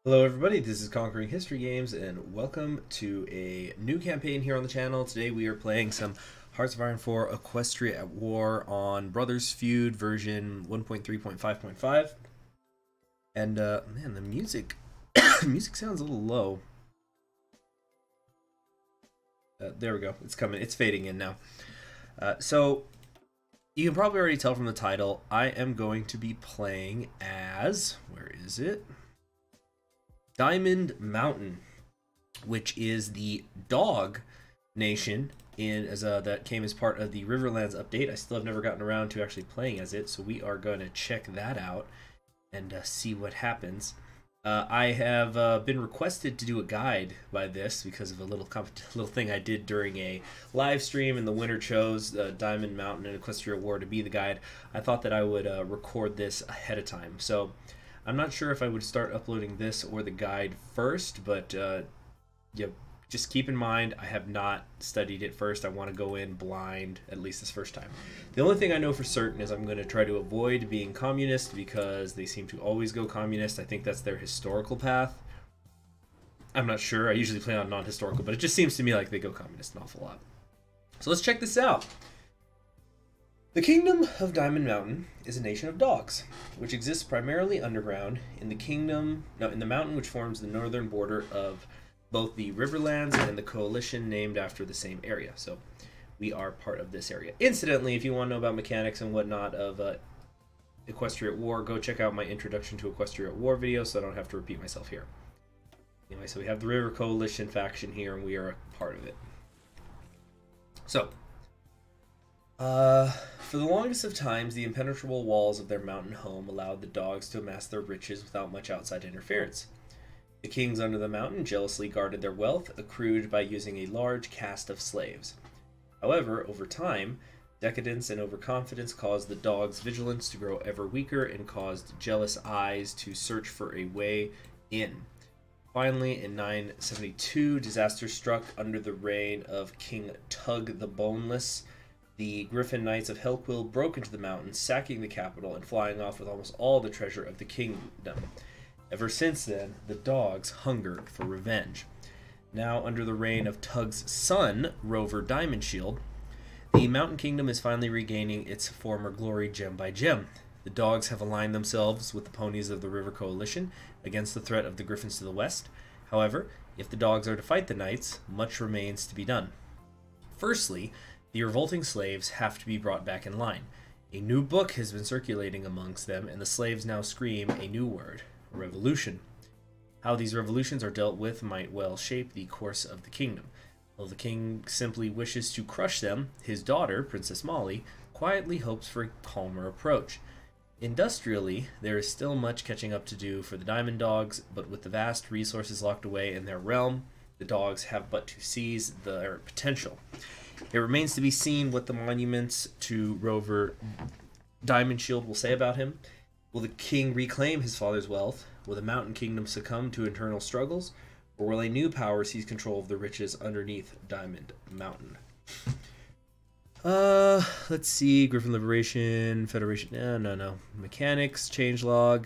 Hello everybody, this is Conquering History Games, and welcome to a new campaign here on the channel. Today we are playing some Hearts of Iron 4 Equestria at War on Brothers Feud version 1.3.5.5. And man, the music music sounds a little low. There we go, it's coming, it's fading in now. So you can probably already tell from the title, I am going to be playing as, where is it? Diamond Mountain, which is the dog nation that came as part of the Riverlands update. I still have never gotten around to actually playing as it, so we are going to check that out and see what happens. I have been requested to do a guide by this because of a little thing I did during a live stream, and the winner chose Diamond Mountain and Equestria War to be the guide. I thought that I would record this ahead of time, so I'm not sure if I would start uploading this or the guide first, but yeah, just keep in mind I have not studied it first. I want to go in blind, at least this first time. The only thing I know for certain is I'm going to try to avoid being communist because they seem to always go communist. I think that's their historical path. I'm not sure. I usually play on non-historical, but it just seems to me like they go communist an awful lot. So let's check this out. The Kingdom of Diamond Mountain is a nation of dogs, which exists primarily underground in the mountain which forms the northern border of both the Riverlands and the coalition named after the same area. So we are part of this area. Incidentally, if you want to know about mechanics and whatnot of Equestria at War, go check out my Introduction to Equestria at War video so I don't have to repeat myself here. Anyway, so we have the River Coalition faction here, and we are a part of it. So for the longest of times, the impenetrable walls of their mountain home allowed the dogs to amass their riches without much outside interference. The kings under the mountain jealously guarded their wealth, accrued by using a large caste of slaves. However, over time, decadence and overconfidence caused the dogs' vigilance to grow ever weaker and caused jealous eyes to search for a way in. Finally, in 972, disaster struck under the reign of King Tug the Boneless. The Griffin Knights of Hellquill broke into the mountains, sacking the capital and flying off with almost all the treasure of the kingdom. Ever since then, the dogs hungered for revenge. Now, under the reign of Tug's son, Rover Diamondshield, the Mountain Kingdom is finally regaining its former glory gem by gem. The dogs have aligned themselves with the ponies of the River Coalition against the threat of the Griffins to the west. However, if the dogs are to fight the knights, much remains to be done. Firstly, the revolting slaves have to be brought back in line. A new book has been circulating amongst them, and the slaves now scream a new word: revolution. How these revolutions are dealt with might well shape the course of the kingdom. While the king simply wishes to crush them, his daughter, Princess Molly, quietly hopes for a calmer approach. Industrially, there is still much catching up to do for the Diamond Dogs, but with the vast resources locked away in their realm, the dogs have but to seize their potential. It remains to be seen what the monuments to Rover Diamondshield will say about him. Will the king reclaim his father's wealth? Will the Mountain Kingdom succumb to internal struggles? Or will a new power seize control of the riches underneath Diamond Mountain? Let's see. Griffin Liberation, Federation. No. Mechanics, changelog.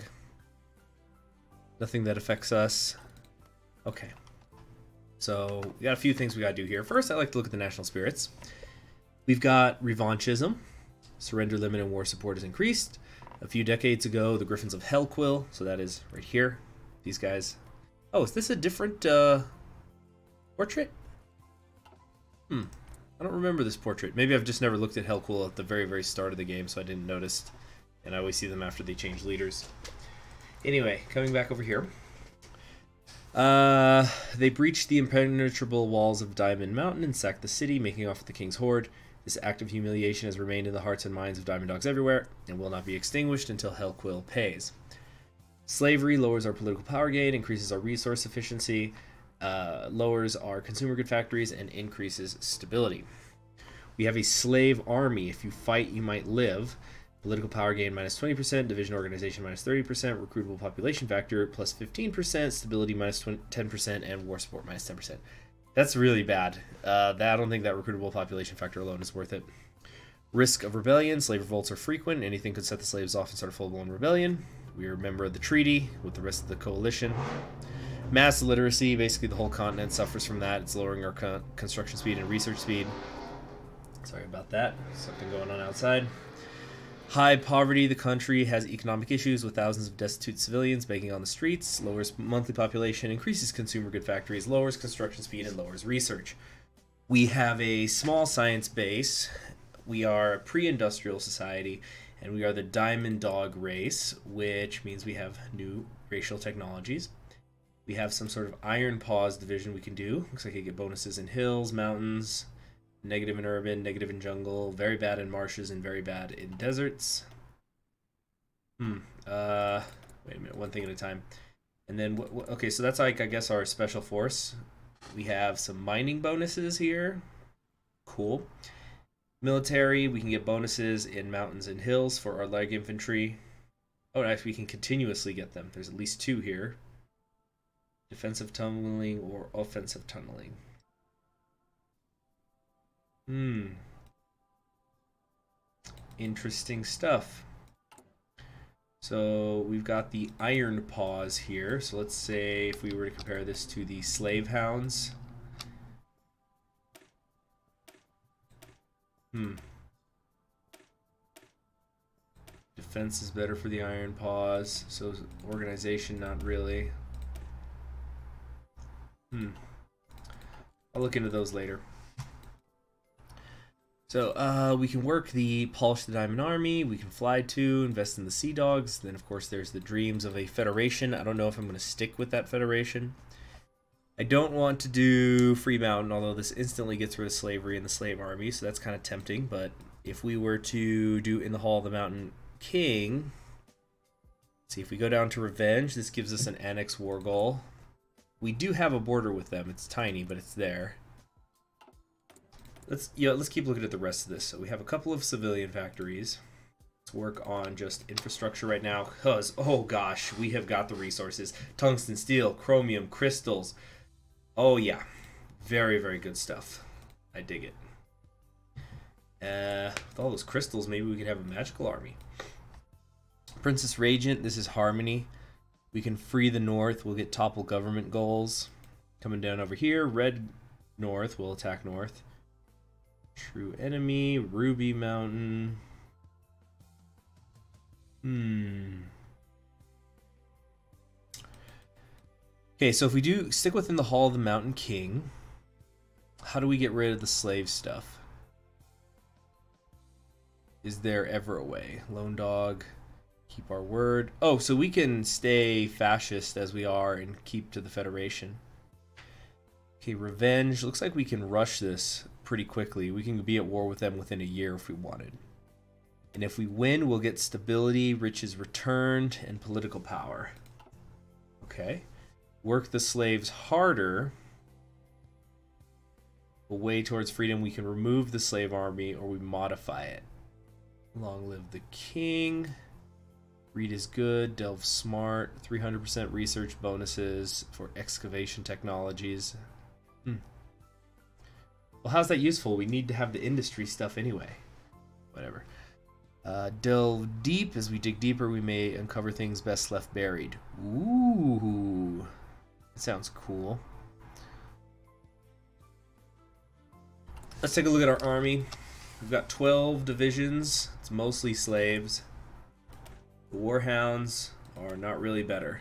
Nothing that affects us. Okay. So we got a few things we gotta do here. First, I like to look at the national spirits. We've got revanchism. Surrender limit and war support is increased. A few decades ago, the Griffins of Hellquill, so that is right here. These guys. Oh, is this a different portrait? I don't remember this portrait. Maybe I've just never looked at Hellquill at the very, very start of the game, so I didn't notice. And I always see them after they change leaders. Anyway, coming back over here. They breached the impenetrable walls of Diamond Mountain and sacked the city, making off with the king's horde. This act of humiliation has remained in the hearts and minds of Diamond Dogs everywhere, and will not be extinguished until Hellquill pays. Slavery lowers our political power gain, increases our resource efficiency, lowers our consumer good factories, and increases stability. We have a slave army. If you fight, you might live. Political power gain minus 20%, division organization minus 30%, recruitable population factor plus 15%, stability minus 10%, and war support minus 10%. That's really bad. I don't think that recruitable population factor alone is worth it. Risk of rebellion. Slave revolts are frequent. Anything could set the slaves off and start a full-blown rebellion. We are a member of the treaty with the rest of the coalition. Mass illiteracy, basically the whole continent suffers from that. It's lowering our construction speed and research speed. Sorry about that. Something going on outside. High poverty. The country has economic issues with thousands of destitute civilians begging on the streets. Lowers monthly population, increases consumer good factories, lowers construction speed, and lowers research. We have a small science base. We are a pre-industrial society, and we are the diamond dog race, which means we have new racial technologies. We have some sort of iron paws division we can do. Looks like I get bonuses in hills, mountains, negative in urban, negative in jungle, very bad in marshes, and very bad in deserts. Wait a minute, one thing at a time. And then, okay, so that's like, I guess, our special force. We have some mining bonuses here. Cool. Military, we can get bonuses in mountains and hills for our leg infantry. Oh, actually, we can continuously get them. There's at least 2 here. Defensive tunneling or offensive tunneling. Interesting stuff. So we've got the iron paws here. So let's say if we were to compare this to the slave hounds. Defense is better for the iron paws. So organization, not really. I'll look into those later. So we can work the Polish the Diamond Army, we can fly to, invest in the Sea Dogs, then of course there's the dreams of a federation. I don't know if I'm going to stick with that federation. I don't want to do Free Mountain, although this instantly gets rid of slavery in the slave army, so that's kind of tempting. But if we were to do In the Hall of the Mountain King, let's see, if we go down to Revenge, this gives us an Annex War Goal. We do have a border with them. It's tiny, but it's there. Let's keep looking at the rest of this. So we have a couple of civilian factories. Let's work on just infrastructure right now, because, oh gosh, we have got the resources. Tungsten, steel, chromium, crystals. Oh yeah, very, very good stuff. I dig it. With all those crystals, maybe we could have a magical army. Princess Regent, this is Harmony. We can free the North. We'll get topple government goals. Coming down over here, Red North will attack North. True enemy, Ruby Mountain. Okay, so if we do stick within the Hall of the Mountain King, how do we get rid of the slave stuff? Is there ever a way? Lone Dog, keep our word. Oh, so we can stay fascist as we are and keep to the Federation. Okay, Revenge. Looks like we can rush this pretty quickly. We can be at war with them within a year if we wanted. And if we win, we'll get stability, riches returned, and political power. Okay. Work the slaves harder. A way towards freedom, we can remove the slave army or we modify it. Long live the king. Read is good. Delve smart. 300% research bonuses for excavation technologies. Well, how's that useful? We need to have the industry stuff anyway. Whatever. Delve deep. As we dig deeper, we may uncover things best left buried. Ooh. That sounds cool. Let's take a look at our army. We've got 12 divisions. It's mostly slaves. The Warhounds are not really better.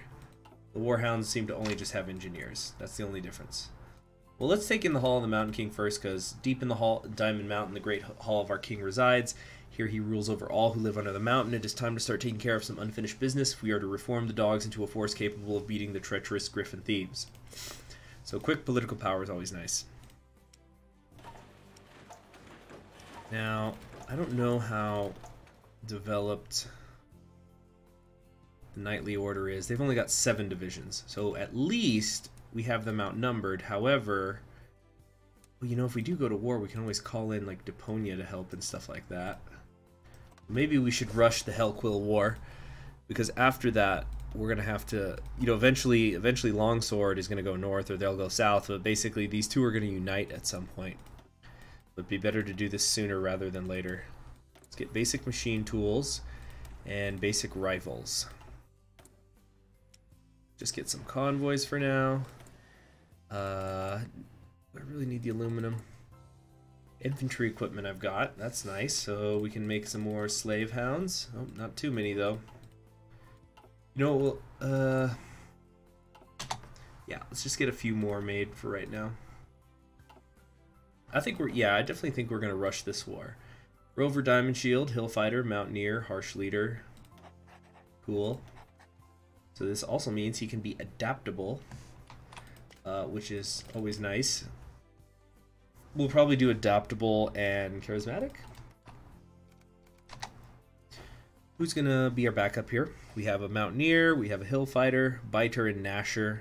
The Warhounds seem to only just have engineers. That's the only difference. Well, let's take in the Hall of the Mountain King first, because deep in the hall, Diamond Mountain, the great hall of our king resides. Here he rules over all who live under the mountain. It is time to start taking care of some unfinished business if we are to reform the dogs into a force capable of beating the treacherous griffin thieves. So quick political power is always nice. Now, I don't know how developed the Knightly Order is. They've only got 7 divisions, so at least we have them outnumbered. However, well, you know, if we do go to war, we can always call in like Deponia to help and stuff like that. Maybe we should rush the Hellquill War, because after that we're gonna have to, you know, eventually Longsword is gonna go north or they'll go south, but basically these two are gonna unite at some point. It'd be better to do this sooner rather than later. Let's get basic machine tools and basic rifles. Just get some convoys for now. I really need the aluminum. Infantry equipment I've got. That's nice. So we can make some more slave hounds. Oh, not too many though. You know, yeah, let's just get a few more made for right now. I definitely think we're gonna rush this war. Rover, Diamond Shield, Hill Fighter, Mountaineer, Harsh Leader. Cool. So this also means he can be adaptable, which is always nice. We'll probably do adaptable and charismatic. Who's gonna be our backup here? We have a Mountaineer, we have a Hill Fighter, Biter, and Gnasher.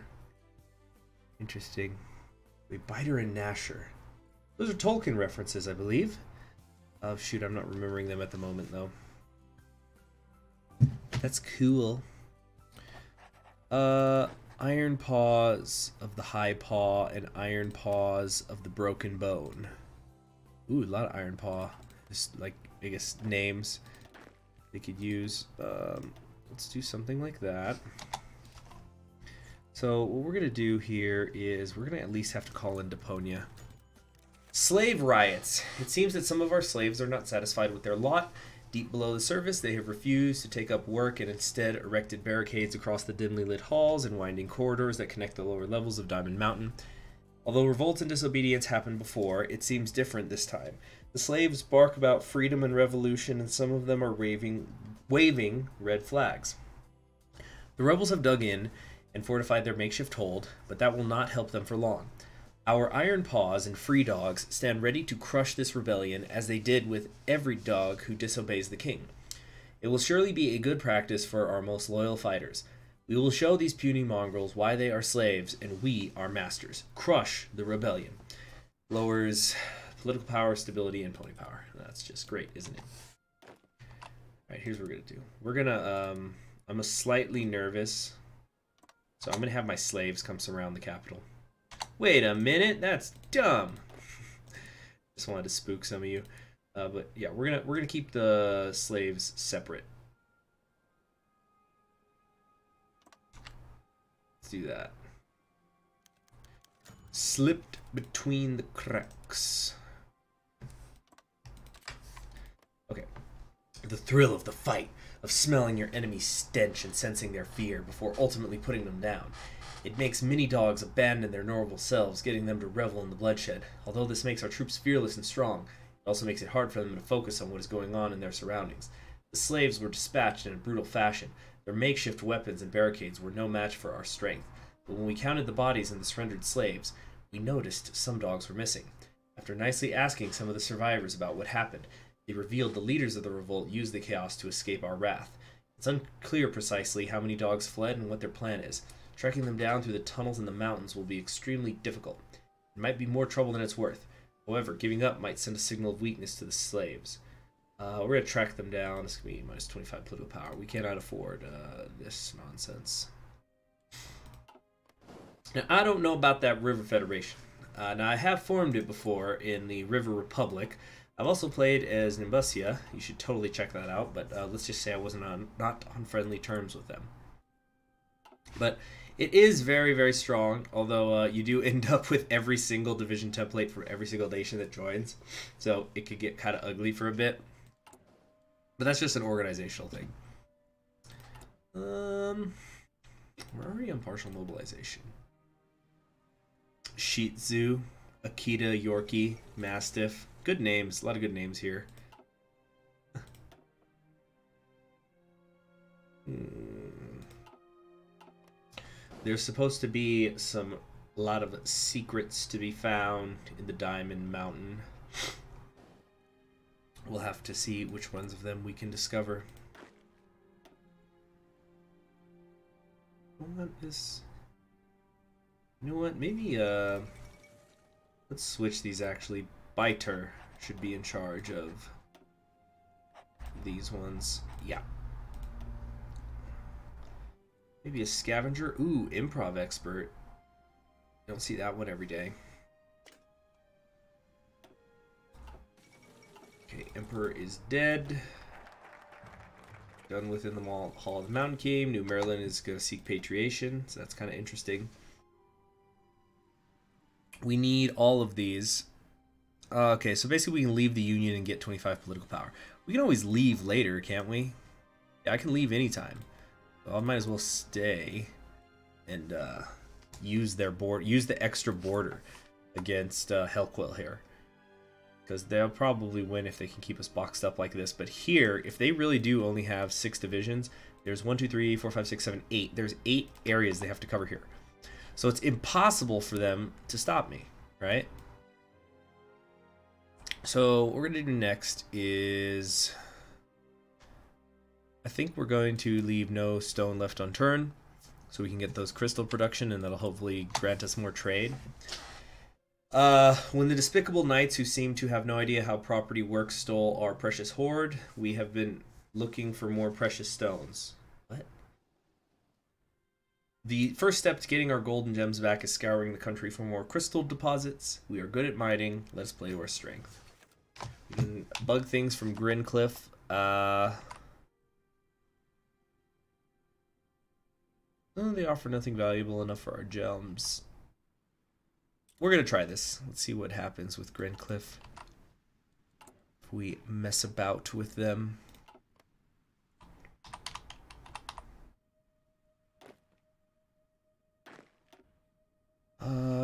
Interesting. Wait, Biter and Gnasher. Those are Tolkien references, I believe. Oh shoot, I'm not remembering them at the moment though. That's cool. Iron Paws of the High Paw and Iron Paws of the Broken Bone. Ooh, a lot of Iron Paw. Just like biggest names they could use. Let's do something like that. So what we're gonna do here is we're gonna at least have to call in Deponia. Slave riots. It seems that some of our slaves are not satisfied with their lot. Deep below the surface, they have refused to take up work and instead erected barricades across the dimly lit halls and winding corridors that connect the lower levels of Diamond Mountain. Although revolt and disobedience happened before, it seems different this time. The slaves bark about freedom and revolution, and some of them are waving red flags. The rebels have dug in and fortified their makeshift hold, but that will not help them for long. Our Iron Paws and Free Dogs stand ready to crush this rebellion, as they did with every dog who disobeys the king. It will surely be a good practice for our most loyal fighters. We will show these puny mongrels why they are slaves and we are masters. Crush the rebellion. Lowers political power, stability, and pony power. That's just great, isn't it? Alright, here's what we're going to do. We're going to, I'm slightly nervous, so I'm going to have my slaves come surround the capital. Wait a minute, that's dumb. Just wanted to spook some of you, but yeah, we're gonna keep the slaves separate. Let's do that. Slipped between the cracks. Okay. The thrill of the fight, of smelling your enemy's stench and sensing their fear before ultimately putting them down. It makes many dogs abandon their normal selves, getting them to revel in the bloodshed. Although this makes our troops fearless and strong, it also makes it hard for them to focus on what is going on in their surroundings. The slaves were dispatched in a brutal fashion. Their makeshift weapons and barricades were no match for our strength. But when we counted the bodies of the surrendered slaves, we noticed some dogs were missing. After nicely asking some of the survivors about what happened, they revealed the leaders of the revolt used the chaos to escape our wrath. It's unclear precisely how many dogs fled and what their plan is. Tracking them down through the tunnels in the mountains will be extremely difficult. It might be more trouble than it's worth. However, giving up might send a signal of weakness to the slaves. We're going to track them down. This can be minus 25 political power. We cannot afford this nonsense. Now, I don't know about that River Federation. Now, I have formed it before in the River Republic. I've also played as Nimbusia. You should totally check that out, but let's just say I wasn't not on friendly terms with them. But it is very, very strong, although you do end up with every single division template for every single nation that joins. So it could get kind of ugly for a bit. But that's just an organizational thing. Where are we on partial mobilization? Shih Tzu, Akita, Yorkie, Mastiff. Good names. A lot of good names here. There's supposed to be a lot of secrets to be found in the Diamond Mountain. We'll have to see which ones of them we can discover. What is... You know what? Maybe, let's switch these actually. Biter should be in charge of these ones. Yeah. Maybe a scavenger. Ooh, improv expert. Don't see that one every day. Okay, Emperor is dead. done within the Hall of the Mountain King. New Maryland is going to seek patriation, so that's kind of interesting. We need all of these. Okay, so basically we can leave the Union and get 25 political power. We can always leave later, can't we? Yeah, I can leave anytime. So I might as well stay and use their use the extra border against Hellquill here. Because they'll probably win if they can keep us boxed up like this. But here, if they really do only have 6 divisions, there's 1, 2, 3, 4, 5, 6, 7, 8. There's 8 areas they have to cover here. So it's impossible for them to stop me, right? So what we're going to do next is... I think we're going to leave no stone left unturned, so we can get those crystal production, and that'll hopefully grant us more trade. When the despicable knights who seem to have no idea how property works stole our precious hoard, we have been looking for more precious stones. What? The first step to getting our gold and gems back is scouring the country for more crystal deposits. We are good at mining. Let's play to our strength. We can bug things from Cliff. Oh, they offer nothing valuable enough for our gems. We're going to try this. Let's see what happens with Cliff if we mess about with them.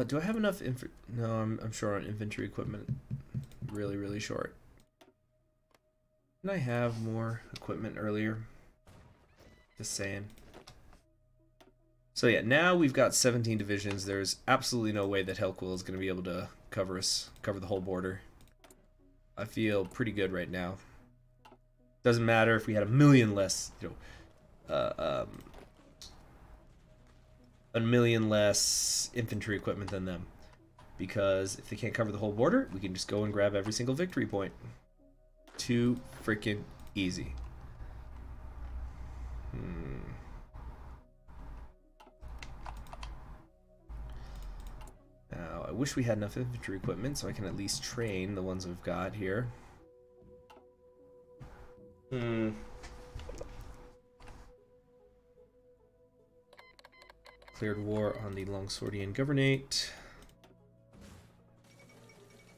Do I have enough No, I'm short on infantry equipment. Really, really short. Didn't I have more equipment earlier? Just saying. So yeah, now we've got 17 divisions. There's absolutely no way that Hellquill is going to be able to cover the whole border. I feel pretty good right now. Doesn't matter if we had a million less, a million less infantry equipment than them, because if they can't cover the whole border, we can just go and grab every single victory point. Too freaking easy. Now, I wish we had enough infantry equipment so I can at least train the ones we've got here. Declared war on the Longswordian Governorate.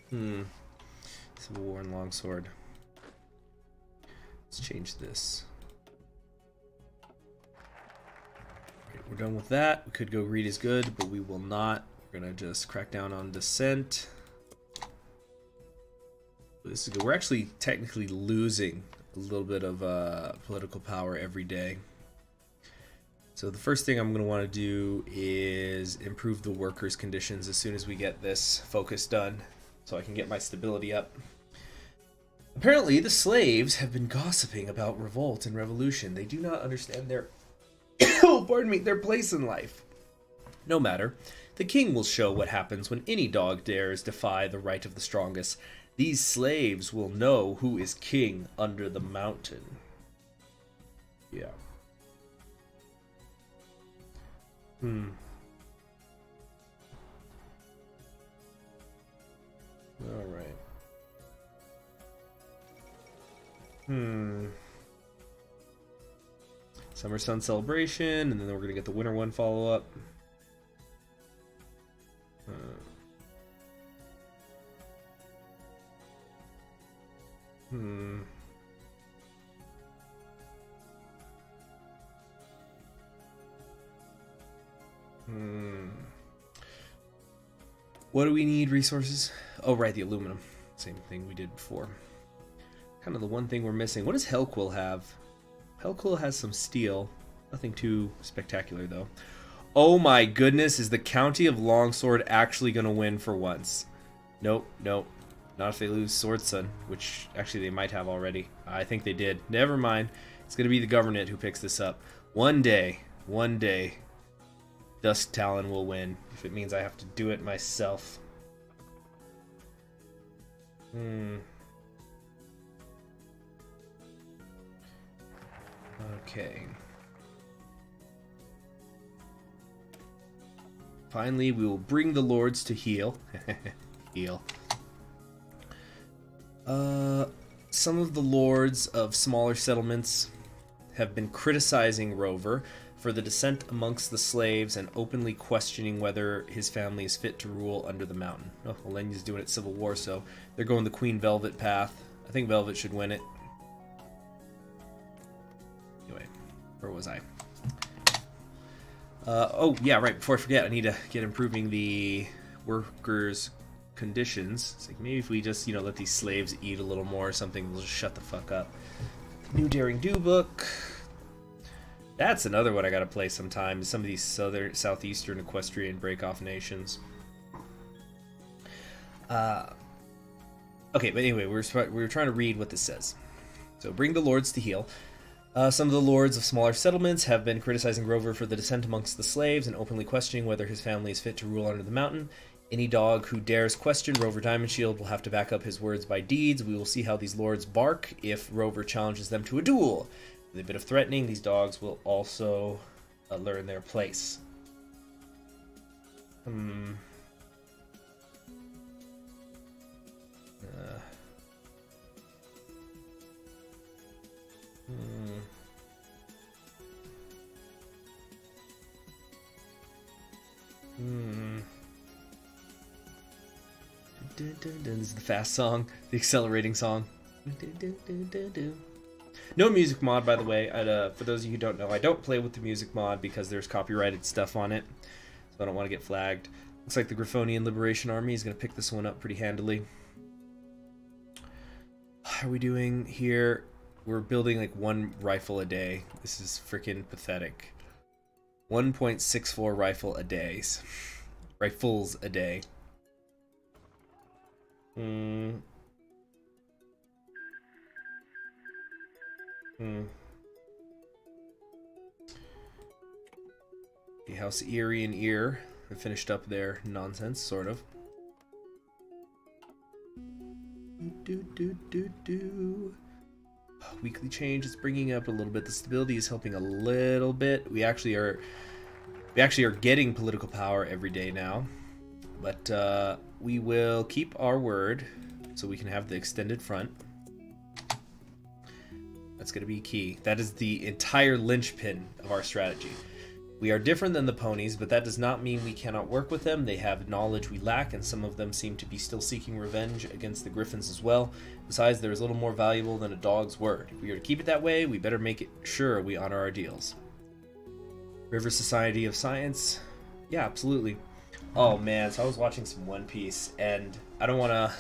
Civil war and Longsword. Let's change this. Right, we're done with that. We could go read is good, but we will not. We're gonna just crack down on dissent. This is good. We're actually technically losing a little bit of political power every day. So the first thing I'm going to want to do is improve the workers' conditions as soon as we get this focus done, so I can get my stability up. Apparently, the slaves have been gossiping about revolt and revolution. They do not understand their, pardon me, their place in life. No matter. The king will show what happens when any dog dares defy the right of the strongest. These slaves will know who is king under the mountain. Yeah. All right. Summer Sun Celebration, and then we're gonna get the Winter one follow-up. What do we need? Resources? Oh, right, the aluminum. Same thing we did before. Kind of the one thing we're missing. What does Hellquill have? Hellquill has some steel. Nothing too spectacular, though. Oh my goodness, is the County of Longsword actually going to win for once? Nope, nope. Not if they lose Sword Sun, which actually they might have already. I think they did. Never mind. It's going to be the Government who picks this up. One day, Dusk Talon will win, if it means I have to do it myself. Okay. Finally, we will bring the lords to heel. Heel. Some of the lords of smaller settlements have been criticizing Rover for the descent amongst the slaves and openly questioning whether his family is fit to rule under the mountain. Oh, Olenya's doing it Civil War, so they're going the Queen Velvet path. I think Velvet should win it. Anyway, where was I? Oh, yeah, right, before I forget, I need to get improving the workers' conditions. It's like, maybe if we just, let these slaves eat a little more or something, they'll just shut the fuck up. New Daring Do book. That's another one I gotta play sometime. Some of these southeastern equestrian break-off nations. Okay, but anyway, we were trying to read what this says. So, bring the lords to heel. Some of the lords of smaller settlements have been criticizing Rover for the descent amongst the slaves and openly questioning whether his family is fit to rule under the mountain. Any dog who dares question Rover Diamondshield will have to back up his words by deeds. We will see how these lords bark if Rover challenges them to a duel. With a bit of threatening, these dogs will also learn their place. This is the fast song, the accelerating song. No music mod, by the way. For those of you who don't know, I don't play with the music mod because there's copyrighted stuff on it, so I don't want to get flagged. Looks like the Griffonian Liberation Army is going to pick this one up pretty handily. How are we doing here? We're building like 1 rifle a day. This is freaking pathetic. 1.64 rifles a day. The House Erie and Ear have finished up their nonsense, sort of. Weekly change is bringing up a little bit. The stability is helping a little bit. We actually are getting political power every day now, but we will keep our word so we can have the extended front. That's going to be key. That is the entire linchpin of our strategy. We are different than the ponies, but that does not mean we cannot work with them. They have knowledge we lack, and some of them seem to be still seeking revenge against the griffins as well. Besides, there is little more valuable than a dog's word. If we are to keep it that way, we better make it sure we honor our deals. River Society of Science. Yeah, absolutely. Oh man, so I was watching some One Piece, and I was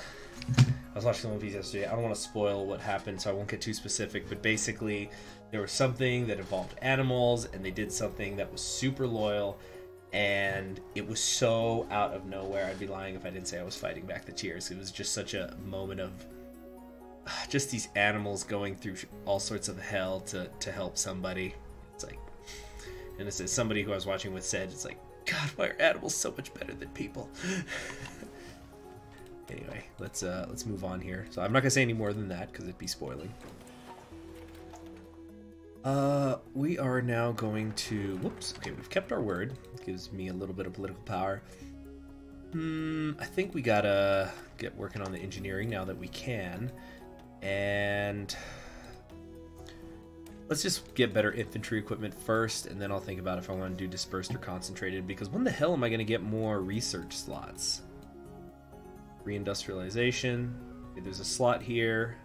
watching some One Piece yesterday. I don't want to spoil what happened, so I won't get too specific, but basically there was something that involved animals, and they did something that was super loyal, and it was so out of nowhere. I'd be lying if I didn't say I was fighting back the tears. It was just such a moment of just these animals going through all sorts of hell to help somebody. It's like, and this is somebody who I was watching with said, it's like, God, why are animals so much better than people? Anyway, let's move on here. So I'm not gonna say any more than that because it'd be spoiling. We are now going to, whoops, okay, we've kept our word. It gives me a little bit of political power. I think we gotta get working on the engineering now that we can. And let's just get better infantry equipment first, and then I'll think about if I want to do dispersed or concentrated, because when the hell am I gonna get more research slots? Reindustrialization. Okay, there's a slot here.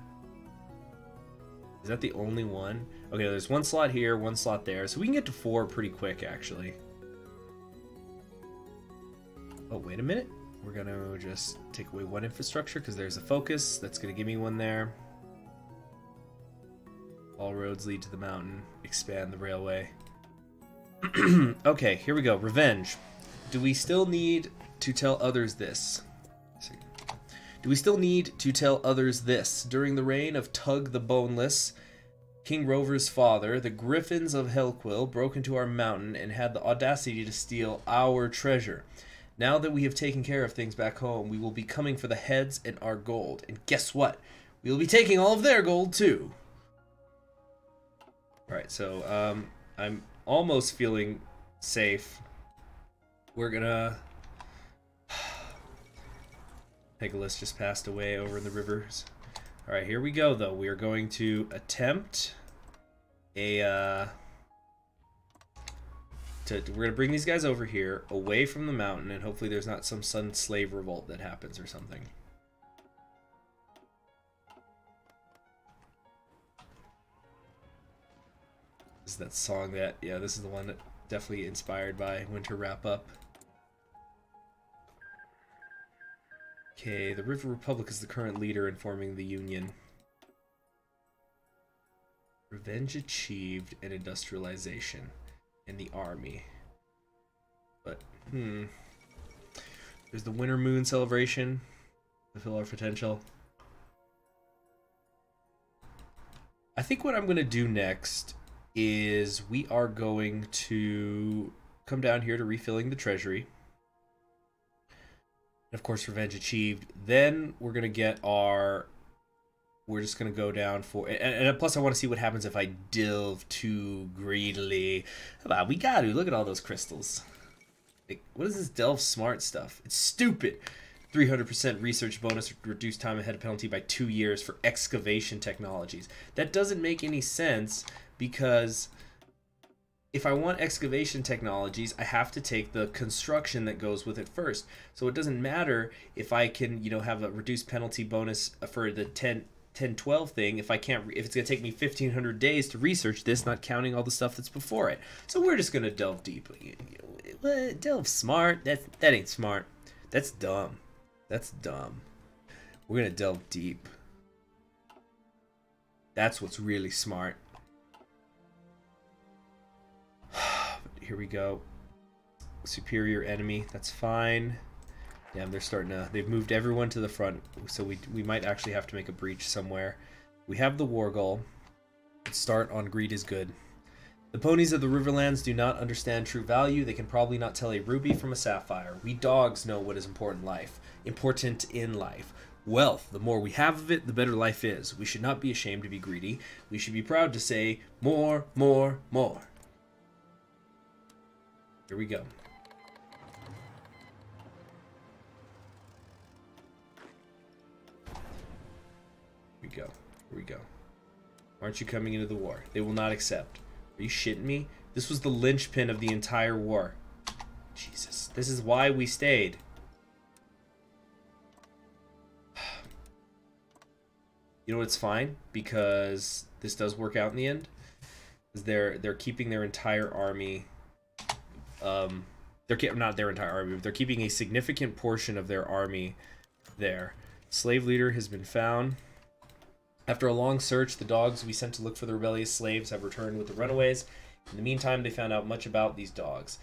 Is that the only one? Okay, there's 1 slot here, 1 slot there. So we can get to 4 pretty quick, actually. Oh, wait a minute. We're going to just take away 1 infrastructure because there's a focus. That's going to give me 1 there. All roads lead to the mountain. Expand the railway. Okay, here we go. Revenge. Do we still need to tell others this? Do we still need to tell others this? During the reign of Tug the Boneless, King Rover's father, the Griffins of Hellquill broke into our mountain and had the audacity to steal our treasure. Now that we have taken care of things back home, we will be coming for the heads and our gold. And guess what? We will be taking all of their gold too. Alright, so I'm almost feeling safe. We're gonna... Pegasus just passed away over in the rivers. Alright, here we go, though. We are going to attempt a we're gonna bring these guys over here, away from the mountain, and hopefully there's not some sudden slave revolt that happens or something. This is that song that, yeah, this is the one that definitely inspired by Winter Wrap Up. Okay, the River Republic is the current leader in forming the Union. Revenge achieved and industrialization in the army. But, there's the Winter Moon celebration to fill our potential. I think what I'm going to do next is we are going to come down here to refilling the treasury. And of course, revenge achieved. Then we're going to get our... We're just going to go down for... And plus, I want to see what happens if I delve too greedily. We got to. Look at all those crystals. Like, what is this delve smart stuff? It's stupid. 300% research bonus, reduced time ahead penalty by 2 years for excavation technologies. That doesn't make any sense because if I want excavation technologies, I have to take the construction that goes with it first. So it doesn't matter if I can, you know, have a reduced penalty bonus for the 10-12 thing if it's going to take me 1,500 days to research this, not counting all the stuff that's before it. So we're just going to delve deeply. What? Delve smart? That ain't smart. That's dumb. That's dumb. We're going to delve deep. That's what's really smart. Here we go. Superior enemy. That's fine. Damn, they're starting to... They've moved everyone to the front, so we might actually have to make a breach somewhere. We have the war goal. Let's start on greed is good. The ponies of the Riverlands do not understand true value. They can probably not tell a ruby from a sapphire. We dogs know what is important in life. Wealth. The more we have of it, the better life is. We should not be ashamed to be greedy. We should be proud to say, more, more, more. Here we go. Here we go. Aren't you coming into the war? They will not accept. Are you shitting me? This was the linchpin of the entire war. Jesus. This is why we stayed. You know what? It's fine because this does work out in the end. They're keeping their entire army. Not their entire army, but they're keeping a significant portion of their army there. Slave leader has been found. After a long search, the dogs we sent to look for the rebellious slaves have returned with the runaways. In the meantime, they found out much about these dogs.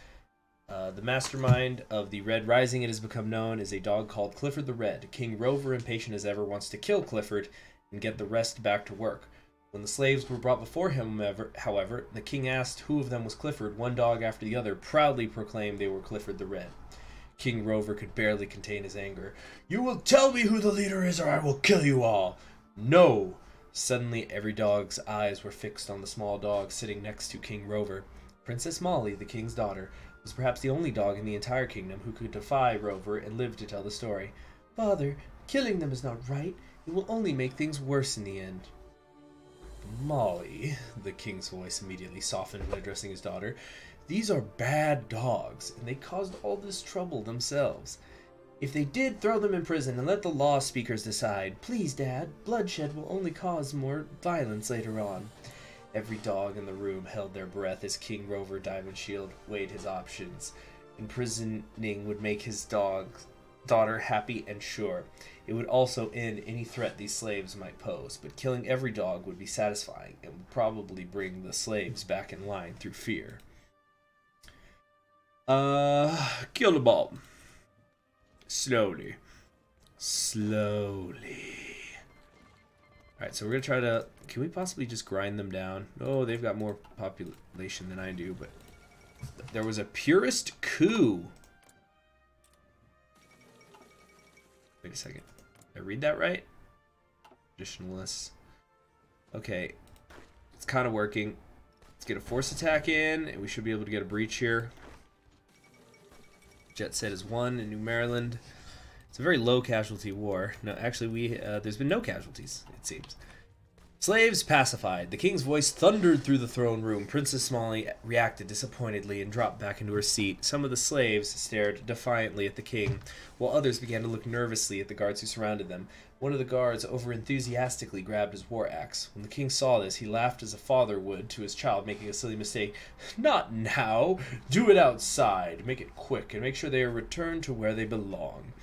The mastermind of the Red Rising, it has become known, is a dog called Clifford the Red. King Rover, impatient as ever, wants to kill Clifford and get the rest back to work. When the slaves were brought before him, however, the king asked who of them was Clifford. One dog after the other proudly proclaimed they were Clifford the Red. King Rover could barely contain his anger. "You will tell me who the leader is or I will kill you all." "No!" Suddenly, every dog's eyes were fixed on the small dog sitting next to King Rover. Princess Molly, the king's daughter, was perhaps the only dog in the entire kingdom who could defy Rover and live to tell the story. "Father, killing them is not right. It will only make things worse in the end." "Molly," the king's voice immediately softened when addressing his daughter, "these are bad dogs, and they caused all this trouble themselves. If they did, throw them in prison and let the law speakers decide. Please, Dad, bloodshed will only cause more violence later on." Every dog in the room held their breath as King Rover Diamond Shield weighed his options. Imprisoning would make his daughter happy and sure. It would also end any threat these slaves might pose, but killing every dog would be satisfying and would probably bring the slaves back in line through fear. Kill the bulb. Slowly. Alright, so we're going to try to... Can we possibly just grind them down? Oh, they've got more population than I do, but... There was a purist coup. Wait a second. Did I read that right? Traditionalists. Okay. It's kind of working. Let's get a force attack in, and we should be able to get a breach here. Jet set is 1 in New Maryland. It's a very low casualty war. No, actually, there's been no casualties, it seems. Slaves pacified. The king's voice thundered through the throne room. Princess Molly reacted disappointedly and dropped back into her seat. Some of the slaves stared defiantly at the king, while others began to look nervously at the guards who surrounded them. One of the guards over-enthusiastically grabbed his war axe. When the king saw this, he laughed as a father would to his child making a silly mistake. "Not now! Do it outside! Make it quick, and make sure they are returned to where they belong."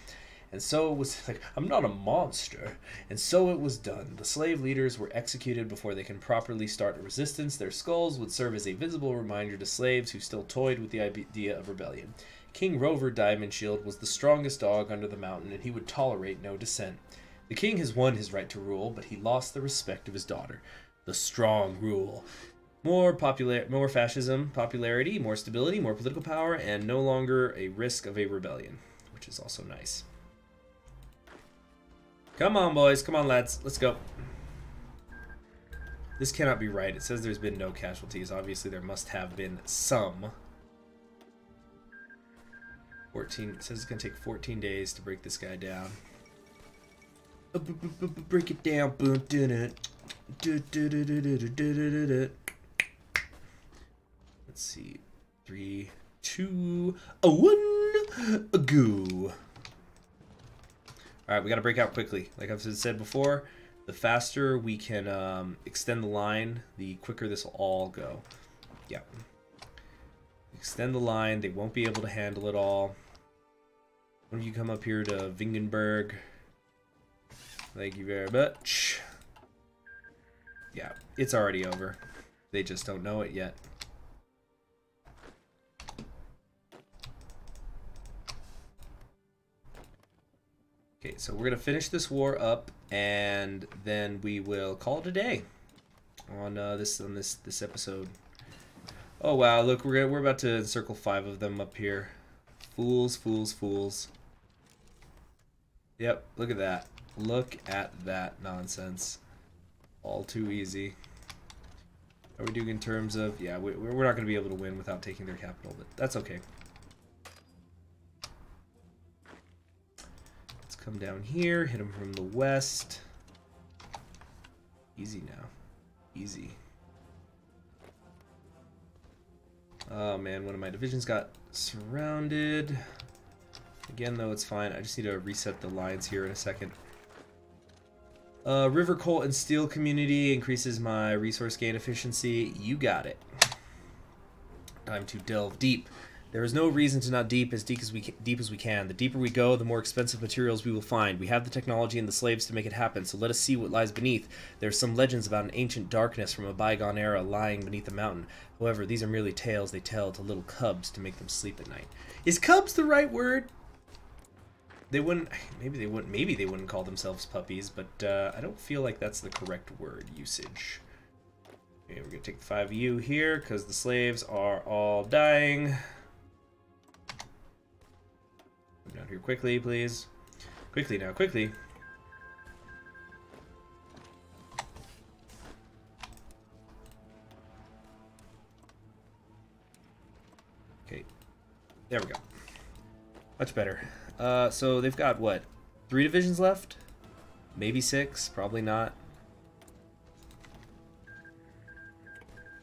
And so it was like, I'm not a monster. And so it was done. The slave leaders were executed before they can properly start a resistance. Their skulls would serve as a visible reminder to slaves who still toyed with the idea of rebellion. King Rover Diamond Shield was the strongest dog under the mountain, and he would tolerate no dissent. The king has won his right to rule, but he lost the respect of his daughter. The strong rule. More fascism, popularity, more stability, more political power, and no longer a risk of a rebellion, which is also nice. Come on, boys. Come on, lads. Let's go. This cannot be right. It says there's been no casualties. Obviously, there must have been some. 14. It says it's going to take 14 days to break this guy down. Break it down. Let's see. 3, 2, 1. Go. Alright, we gotta break out quickly. Like I've said before, the faster we can extend the line, the quicker this will all go. Yeah. Extend the line, they won't be able to handle it all. When you come up here to Vingenberg, thank you very much. Yeah, it's already over. They just don't know it yet. Okay, so we're gonna finish this war up, and then we will call it a day on this episode. Oh wow! Look, we're about to encircle 5 of them up here. Fools, fools, fools. Yep, look at that. Look at that nonsense. All too easy. How are we doing in terms of? Yeah, we're not gonna be able to win without taking their capital, but that's okay. Come down here, hit him from the west. Easy now. Easy. Oh man, one of my divisions got surrounded. Again, though, it's fine. I just need to reset the lines here in a second. River coal and steel community increases my resource gain efficiency. You got it. Time to delve deep. There is no reason to not deep as we can. The deeper we go, the more expensive materials we will find. We have the technology and the slaves to make it happen, so let us see what lies beneath. There are some legends about an ancient darkness from a bygone era lying beneath the mountain. However, these are merely tales they tell to little cubs to make them sleep at night. Is cubs the right word? They wouldn't. Maybe they wouldn't call themselves puppies, but I don't feel like that's the correct word usage. Okay, we're gonna take the 5 of you here because the slaves are all dying. Down here quickly, please. Quickly now, quickly. Okay. There we go. Much better. So they've got, what, 3 divisions left? Maybe 6, probably not.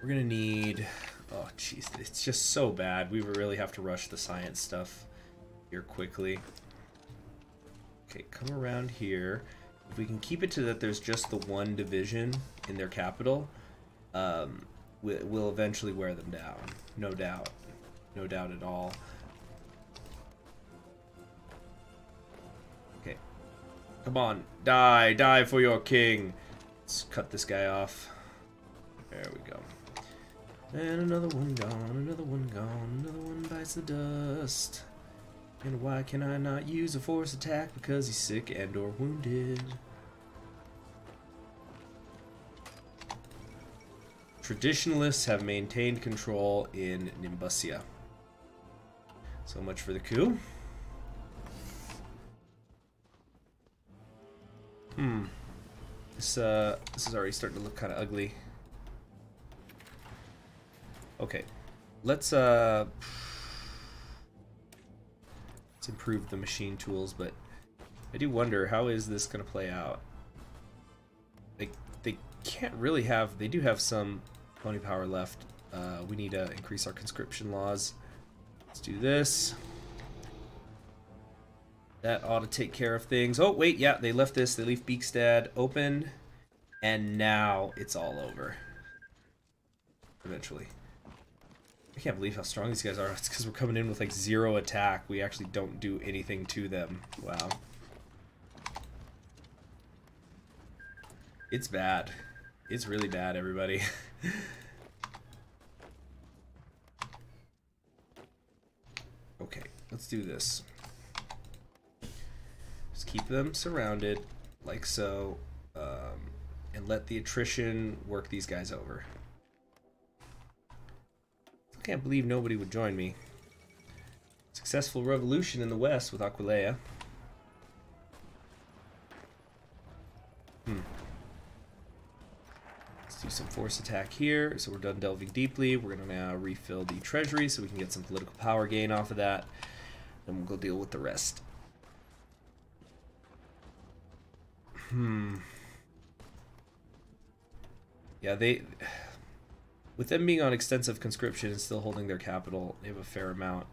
We're gonna need... Oh, jeez, it's just so bad. We really have to rush the science stuff here quickly. Okay, come around here. If we can keep it to that there's just the 1 division in their capital, we'll eventually wear them down. No doubt. No doubt at all. Okay. Come on. Die. Die for your king. Let's cut this guy off. There we go. And another one gone. Another one gone. Another one bites the dust. And why can I not use a force attack? Because he's sick and or wounded. Traditionalists have maintained control in Nimbusia. So much for the coup. This is already starting to look kind of ugly. Okay, let's improve the machine tools, but I do wonder, how is this going to play out? They can't really have... They do have some pony power left. We need to increase our conscription laws. Let's do this. That ought to take care of things. Oh, wait, yeah, they left this. They leave Beekstad open. And now it's all over. Eventually. I can't believe how strong these guys are. It's because we're coming in with like 0 attack. We actually don't do anything to them. Wow. It's bad. It's really bad, everybody. Okay, let's do this. Just keep them surrounded, like so, and let the attrition work these guys over. I can't believe nobody would join me. Successful revolution in the west with Aquileia. Let's do some force attack here. So we're done delving deeply. We're going to now refill the treasury so we can get some political power gain off of that. Then we'll go deal with the rest. Yeah, with them being on extensive conscription and still holding their capital, they have a fair amount.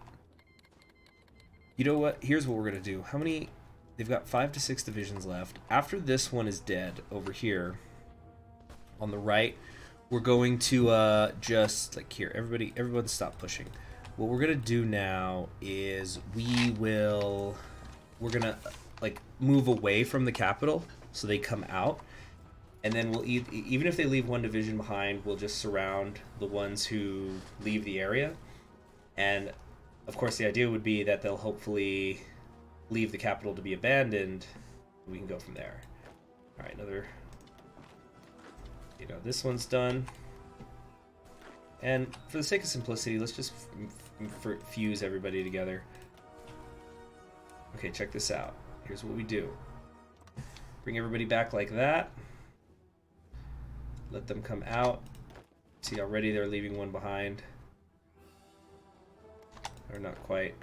You know what? Here's what we're going to do. How many... They've got 5 to 6 divisions left. After this one is dead over here on the right, we're going to just like here, everyone stop pushing. What we're going to do now is we're going to like move away from the capital so they come out. And then we'll even if they leave one division behind, we'll just surround the ones who leave the area. And of course, the idea would be that they'll hopefully leave the capital to be abandoned. We can go from there. All right, another. You know, this one's done. And for the sake of simplicity, let's just fuse everybody together. Okay, check this out. Here's what we do. Bring everybody back like that. Let them come out. See, already they're leaving one behind. Or not quite.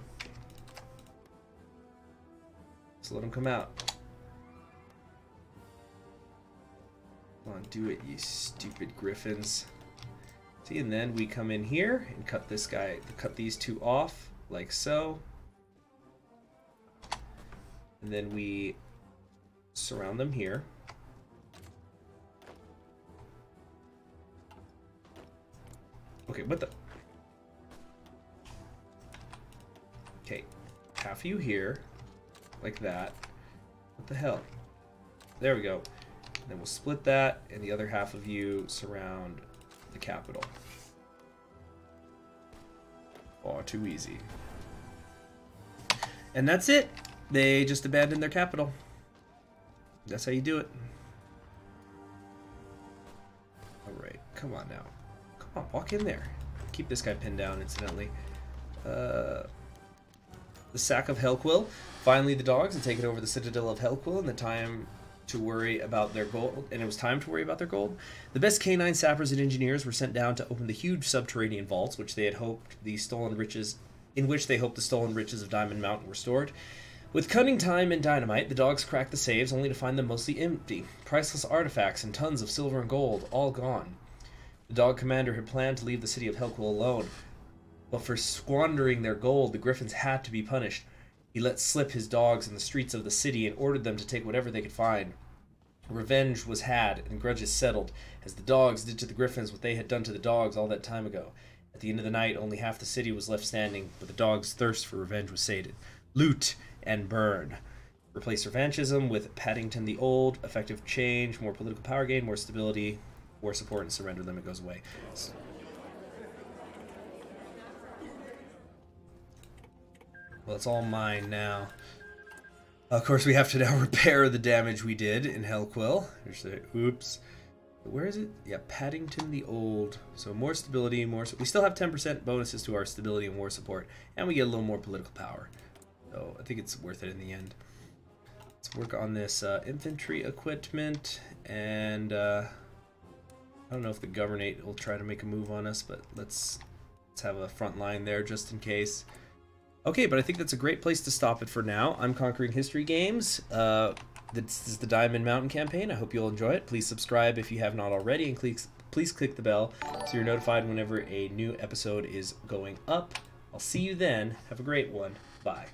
So let them come out. Come on, do it, you stupid griffins. See, and then we come in here and cut this guy, cut these two off, like so. And then we surround them here. Okay, what the? Okay, half you here, like that. What the hell? There we go. And then we'll split that, and the other half of you surround the capital. Oh, too easy. And that's it. They just abandoned their capital. That's how you do it. Alright, come on now. Come on, walk in there. Keep this guy pinned down, incidentally. The sack of Hellquill. Finally, the dogs had taken over the citadel of Hellquill, and the time to worry about their gold. And it was time to worry about their gold. The best canine sappers and engineers were sent down to open the huge subterranean vaults, which they had hoped the stolen riches, in which they hoped the stolen riches of Diamond Mountain were stored. With cunning, time, and dynamite, the dogs cracked the safes, only to find them mostly empty. Priceless artifacts and tons of silver and gold, all gone. The dog commander had planned to leave the city of Hellquill alone, but for squandering their gold, the griffins had to be punished. He let slip his dogs in the streets of the city and ordered them to take whatever they could find. Revenge was had, and grudges settled, as the dogs did to the griffins what they had done to the dogs all that time ago. At the end of the night, only half the city was left standing, but the dogs' thirst for revenge was sated. Loot and burn. Replace revanchism with Paddington the Old, effective change, more political power gain, more stability, war support, and surrender them. It goes away. Well, it's all mine now. Of course, we have to now repair the damage we did in Hellquill. Here's the, oops. Where is it? Yeah, Paddington the Old. So more stability, more. We still have 10% bonuses to our stability and war support, and we get a little more political power. So I think it's worth it in the end. Let's work on this infantry equipment, and I don't know if the Governorate will try to make a move on us, but let's have a front line there just in case. Okay, but I think that's a great place to stop it for now. I'm Conquering History Games. this is the Diamond Mountain campaign. I hope you'll enjoy it. Please subscribe if you have not already, and please click the bell so you're notified whenever a new episode is going up. I'll see you then. Have a great one. Bye.